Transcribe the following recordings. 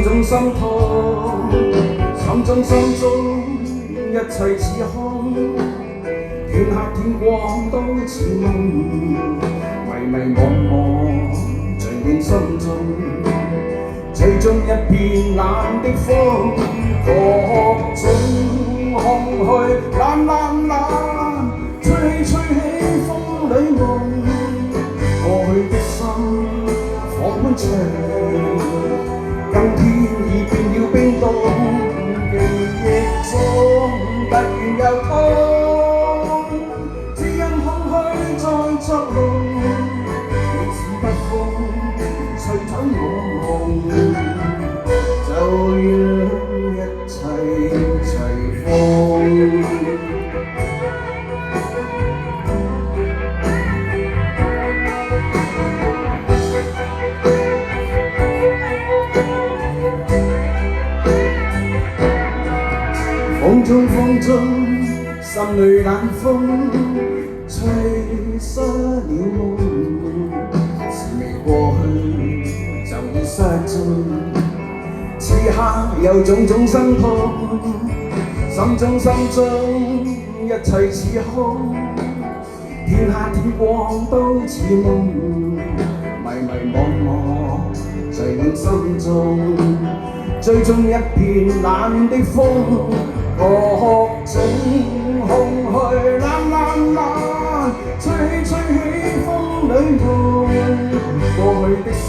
種種心痛，心中一切似空，天黑天光都似夢，迷惘聚滿心中，最終一片冷的風，各種空虛冷，吹起風裏夢，過去的心火般長，今天已變了冰凍，記憶中突然又痛，只因空虛在作弄，你似北風吹走我夢，就讓一切隨風。風中，心裏冷風吹失了夢，事未過去就已失蹤。此刻有種種心痛，心中一切似空，天黑天光都似夢，迷惘聚滿心中，最終一片冷的風。各種空虛冷，吹起風裏夢，過去的心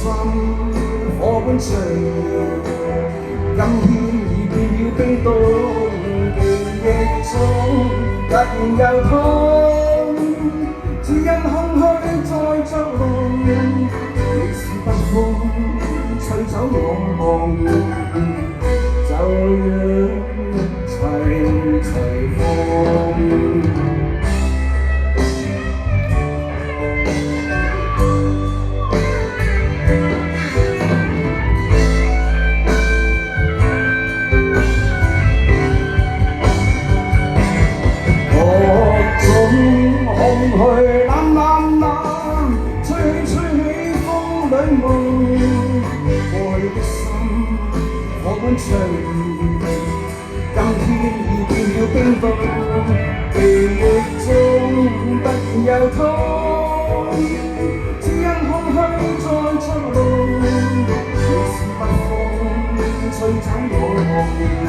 火般隨，今天已變了冰凍，記憶中突然又痛，只因空虛在作弄，你是北風吹走我夢，就讓隨風。各種空虛冷，吹起風裏夢，過去的心火般隨，今天已變了冰凍，記憶中突然又痛，只因空虛在作弄，你是北風吹走我夢，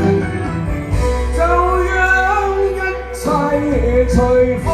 就讓一切隨風。